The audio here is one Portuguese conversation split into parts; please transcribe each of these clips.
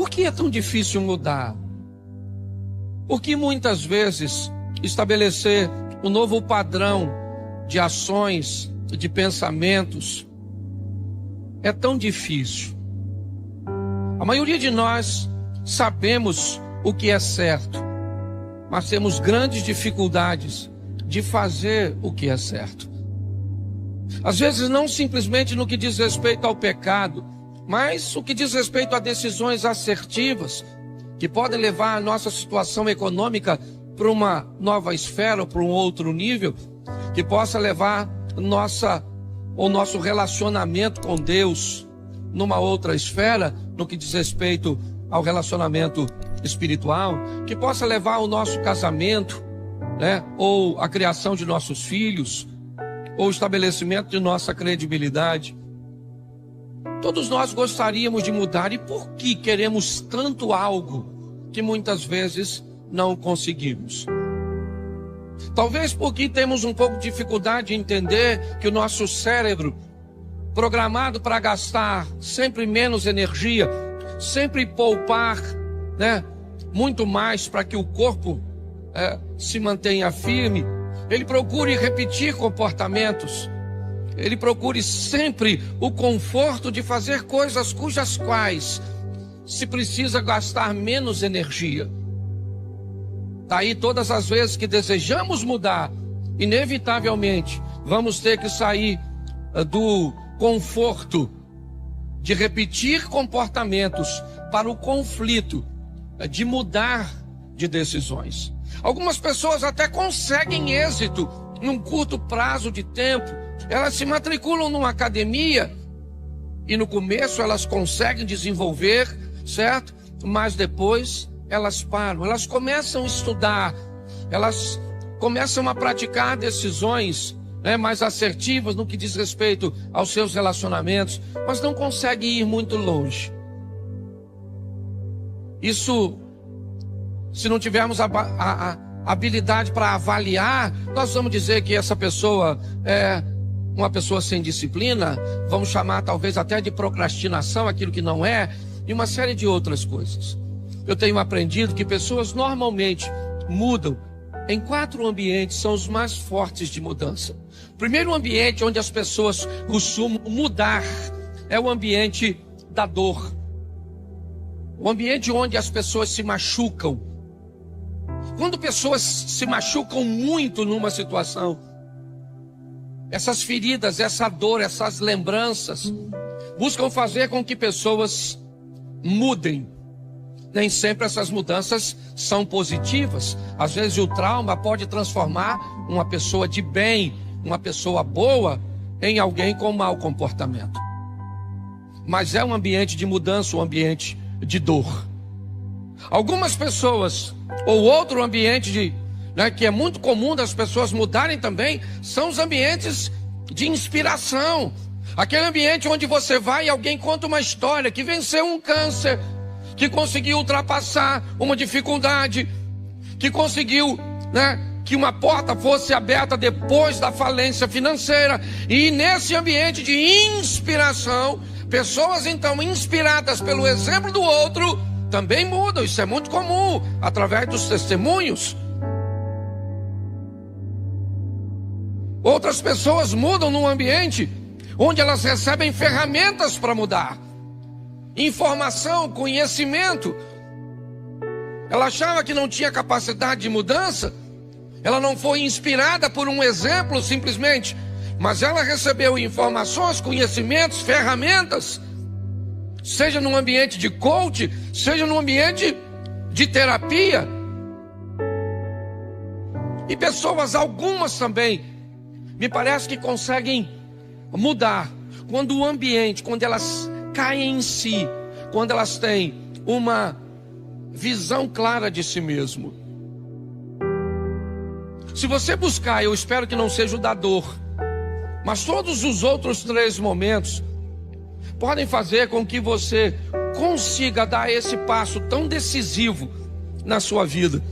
Por que é tão difícil mudar? Porque muitas vezes estabelecer um novo padrão de ações, de pensamentos, é tão difícil. A maioria de nós sabemos o que é certo, mas temos grandes dificuldades de fazer o que é certo. Às vezes não simplesmente no que diz respeito ao pecado, mas o que diz respeito a decisões assertivas, que podem levar a nossa situação econômica para uma nova esfera, para um outro nível, que possa levar o nosso relacionamento com Deus numa outra esfera, no que diz respeito ao relacionamento espiritual, que possa levar o nosso casamento, ou a criação de nossos filhos, ou o estabelecimento de nossa credibilidade. Todos nós gostaríamos de mudar, e por que queremos tanto algo que muitas vezes não conseguimos? Talvez porque temos um pouco de dificuldade de entender que o nosso cérebro, programado para gastar sempre menos energia, sempre poupar, muito mais para que o corpo se mantenha firme, ele procure repetir comportamentos, ele procure sempre o conforto de fazer coisas cujas quais se precisa gastar menos energia. Daí todas as vezes que desejamos mudar, inevitavelmente vamos ter que sair do conforto de repetir comportamentos para o conflito de mudar de decisões. Algumas pessoas até conseguem êxito num curto prazo de tempo. Elas se matriculam numa academia e no começo elas conseguem desenvolver, certo? Mas depois elas param, elas começam a estudar, elas começam a praticar decisões mais assertivas no que diz respeito aos seus relacionamentos, mas não conseguem ir muito longe. Isso, se não tivermos a habilidade para avaliar, nós vamos dizer que essa pessoa é uma pessoa sem disciplina, vamos chamar talvez até de procrastinação, aquilo que não é, e uma série de outras coisas. Eu tenho aprendido que pessoas normalmente mudam em 4 ambientes, são os mais fortes de mudança. O primeiro ambiente onde as pessoas costumam mudar é o ambiente da dor. O ambiente onde as pessoas se machucam. Quando pessoas se machucam muito numa situação, essas feridas, essa dor, essas lembranças, buscam fazer com que pessoas mudem. Nem sempre essas mudanças são positivas. Às vezes o trauma pode transformar uma pessoa de bem, uma pessoa boa, em alguém com mau comportamento. Mas é um ambiente de mudança, um ambiente de dor. Algumas pessoas, ou outro ambiente que é muito comum das pessoas mudarem também, são os ambientes de inspiração. Aquele ambiente onde você vai e alguém conta uma história, que venceu um câncer, que conseguiu ultrapassar uma dificuldade, que conseguiu, que uma porta fosse aberta depois da falência financeira. E nesse ambiente de inspiração, pessoas então inspiradas pelo exemplo do outro também mudam. Isso é muito comum, através dos testemunhos. Outras pessoas mudam num ambiente onde elas recebem ferramentas para mudar. Informação, conhecimento. Ela achava que não tinha capacidade de mudança. Ela não foi inspirada por um exemplo simplesmente, mas ela recebeu informações, conhecimentos, ferramentas, seja num ambiente de coach, seja num ambiente de terapia. E pessoas, algumas também, me parece que conseguem mudar quando o ambiente, quando elas caem em si, quando elas têm uma visão clara de si mesmo. Se você buscar, eu espero que não seja o da dor, mas todos os outros 3 momentos podem fazer com que você consiga dar esse passo tão decisivo na sua vida,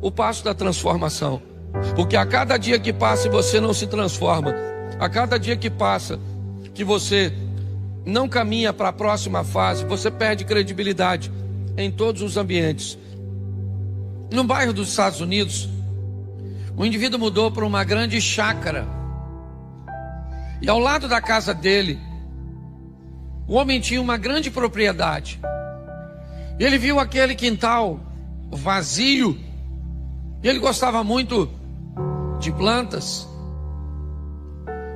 o passo da transformação. Porque a cada dia que passa e você não se transforma, a cada dia que passa que você não caminha para a próxima fase, você perde credibilidade, em todos os ambientes. No bairro dos Estados Unidos, o indivíduo mudou para uma grande chácara. E ao lado da casa dele, o homem tinha uma grande propriedade. E ele viu aquele quintal vazio. E ele gostava muito de plantas.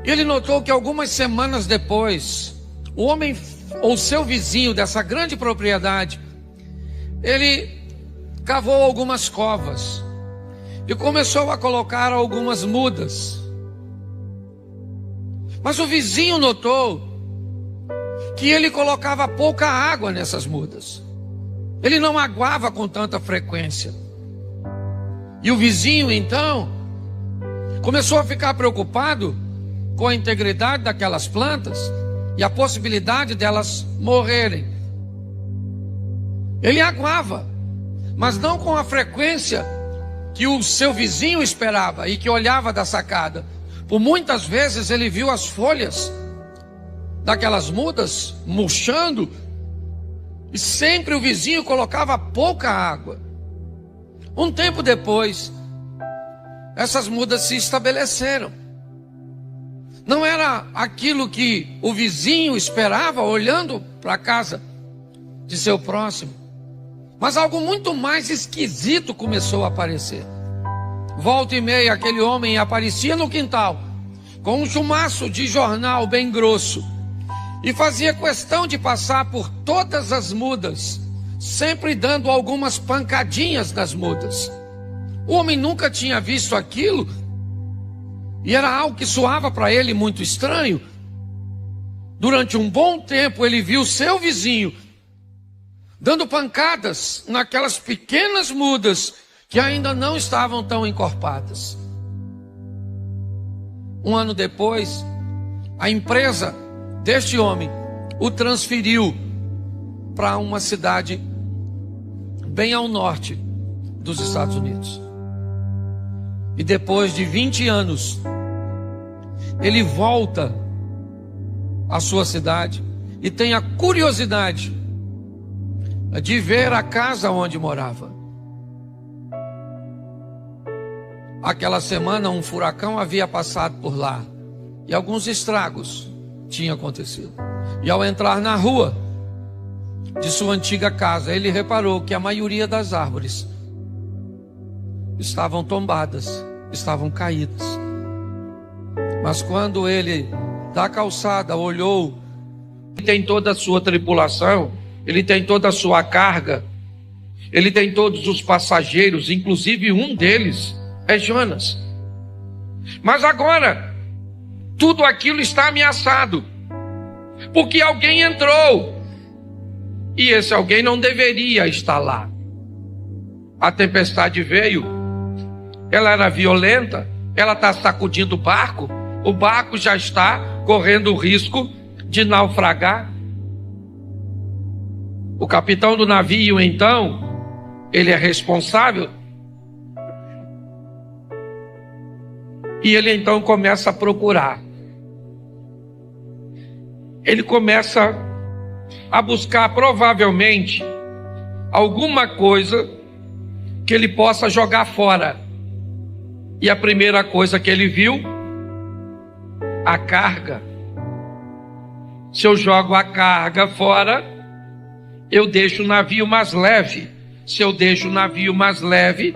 E ele notou que algumas semanas depois, o homem ou seu vizinho dessa grande propriedade, ele cavou algumas covas e começou a colocar algumas mudas. Mas o vizinho notou que ele colocava pouca água nessas mudas. Ele não aguava com tanta frequência. E o vizinho então começou a ficar preocupado com a integridade daquelas plantas e a possibilidade delas morrerem. Ele aguava, mas não com a frequência que o seu vizinho esperava e que olhava da sacada. Por muitas vezes ele viu as folhas daquelas mudas murchando e sempre o vizinho colocava pouca água. Um tempo depois, essas mudas se estabeleceram. Não era aquilo que o vizinho esperava olhando para a casa de seu próximo, mas algo muito mais esquisito começou a aparecer. Volta e meia aquele homem aparecia no quintal com um chumaço de jornal bem grosso e fazia questão de passar por todas as mudas, sempre dando algumas pancadinhas nas mudas. O homem nunca tinha visto aquilo e era algo que soava para ele muito estranho. Durante um bom tempo ele viu seu vizinho dando pancadas naquelas pequenas mudas que ainda não estavam tão encorpadas. Um ano depois, a empresa deste homem o transferiu para uma cidade bem ao norte dos Estados Unidos. E depois de 20 anos, ele volta à sua cidade e tem a curiosidade de ver a casa onde morava. Aquela semana um furacão havia passado por lá e alguns estragos tinham acontecido. E ao entrar na rua de sua antiga casa, ele reparou que a maioria das árvores estavam tombadas, estavam caídas. Mas quando ele da calçada olhou, ele tem toda a sua tripulação, ele tem toda a sua carga, ele tem todos os passageiros, inclusive um deles é Jonas. Mas agora tudo aquilo está ameaçado, porque alguém entrou, e esse alguém não deveria estar lá. A tempestade veio, ela era violenta, ela está sacudindo o barco já está correndo o risco de naufragar. O capitão do navio, então, ele é responsável, e ele então começa a procurar. Ele começa a buscar provavelmente alguma coisa que ele possa jogar fora. E a primeira coisa que ele viu, a carga. Se eu jogo a carga fora, eu deixo o navio mais leve. Se eu deixo o navio mais leve,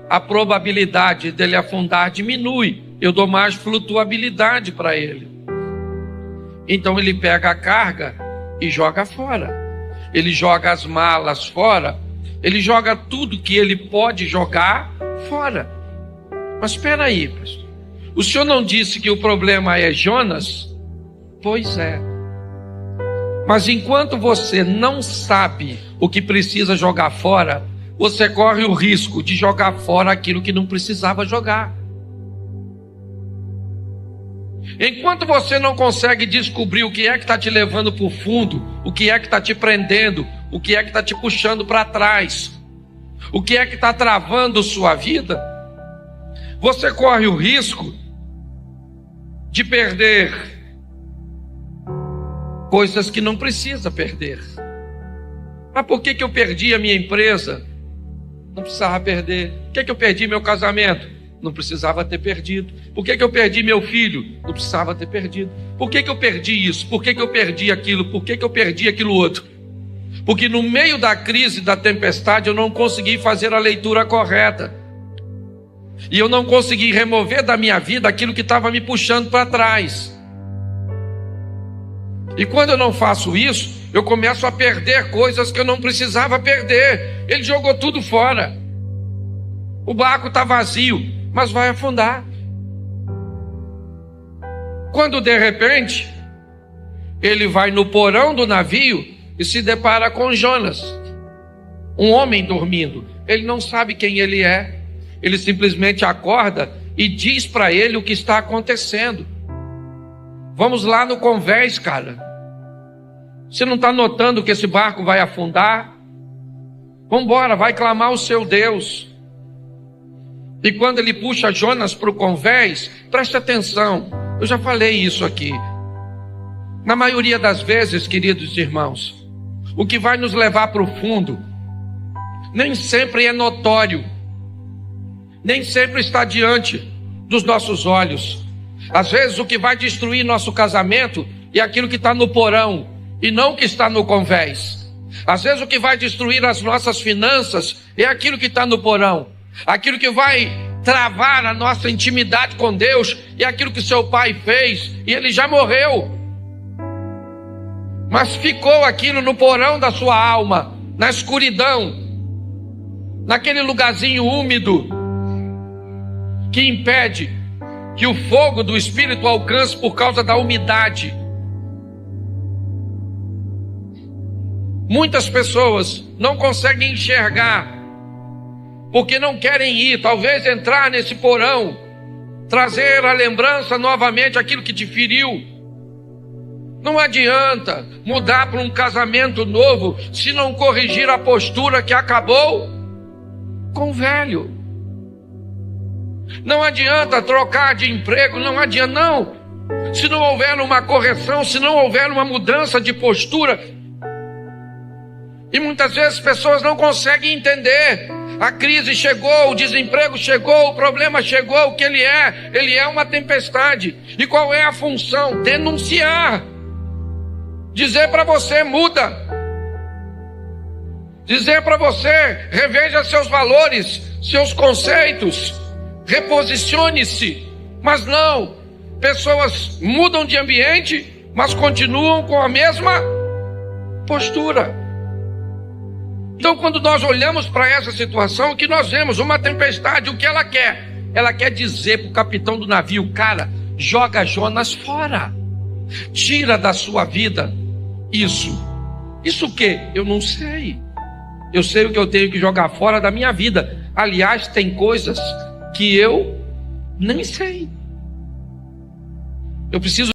a probabilidade dele afundar diminui. Eu dou mais flutuabilidade para ele. Então ele pega a carga e joga fora. Ele joga as malas fora. Ele joga tudo que ele pode jogar fora. Mas espera aí, pastor. O senhor não disse que o problema é Jonas? Pois é. Mas enquanto você não sabe o que precisa jogar fora, você corre o risco de jogar fora aquilo que não precisava jogar. Enquanto você não consegue descobrir o que é que está te levando para o fundo, o que é que está te prendendo, o que é que está te puxando para trás, o que é que está travando sua vida, você corre o risco de perder coisas que não precisa perder. Mas por que eu perdi a minha empresa? Não precisava perder. Por que eu perdi meu casamento? Não precisava ter perdido. Por que eu perdi meu filho? Não precisava ter perdido. Por que eu perdi isso? Por que eu perdi aquilo? Por que eu perdi aquilo outro? Porque no meio da crise, da tempestade, eu não consegui fazer a leitura correta. E eu não consegui remover da minha vida aquilo que estava me puxando para trás. E quando eu não faço isso, eu começo a perder coisas que eu não precisava perder. Ele jogou tudo fora. O barco está vazio, mas vai afundar. Quando de repente, ele vai no porão do navio e se depara com Jonas, um homem dormindo. Ele não sabe quem ele é. Ele simplesmente acorda e diz para ele o que está acontecendo. Vamos lá no convés, cara. Você não está notando que esse barco vai afundar? Vamos embora, vai clamar o seu Deus. E quando ele puxa Jonas para o convés, preste atenção, eu já falei isso aqui. Na maioria das vezes, queridos irmãos, o que vai nos levar para o fundo nem sempre é notório, nem sempre está diante dos nossos olhos. Às vezes o que vai destruir nosso casamento é aquilo que está no porão e não o que está no convés. Às vezes o que vai destruir as nossas finanças é aquilo que está no porão. Aquilo que vai travar a nossa intimidade com Deus é aquilo que seu pai fez e ele já morreu. Mas ficou aquilo no porão da sua alma, na escuridão, naquele lugarzinho úmido que impede que o fogo do Espírito alcance por causa da umidade. Muitas pessoas não conseguem enxergar, porque não querem ir, talvez entrar nesse porão, trazer à lembrança novamente aquilo que te feriu. Não adianta mudar para um casamento novo se não corrigir a postura que acabou com o velho. Não adianta trocar de emprego, não adianta, não. Se não houver uma correção, se não houver uma mudança de postura. E muitas vezes pessoas não conseguem entender. A crise chegou, o desemprego chegou, o problema chegou, o que ele é uma tempestade. E qual é a função? Denunciar. Dizer para você, muda. Dizer para você, reveja seus valores, seus conceitos, reposicione-se. Mas não, pessoas mudam de ambiente, mas continuam com a mesma postura. Então, quando nós olhamos para essa situação, o que nós vemos? Uma tempestade, o que ela quer? Ela quer dizer para o capitão do navio, cara, joga Jonas fora. Tira da sua vida isso. Isso o quê? Eu não sei. Eu sei o que eu tenho que jogar fora da minha vida. Aliás, tem coisas que eu nem sei. Eu preciso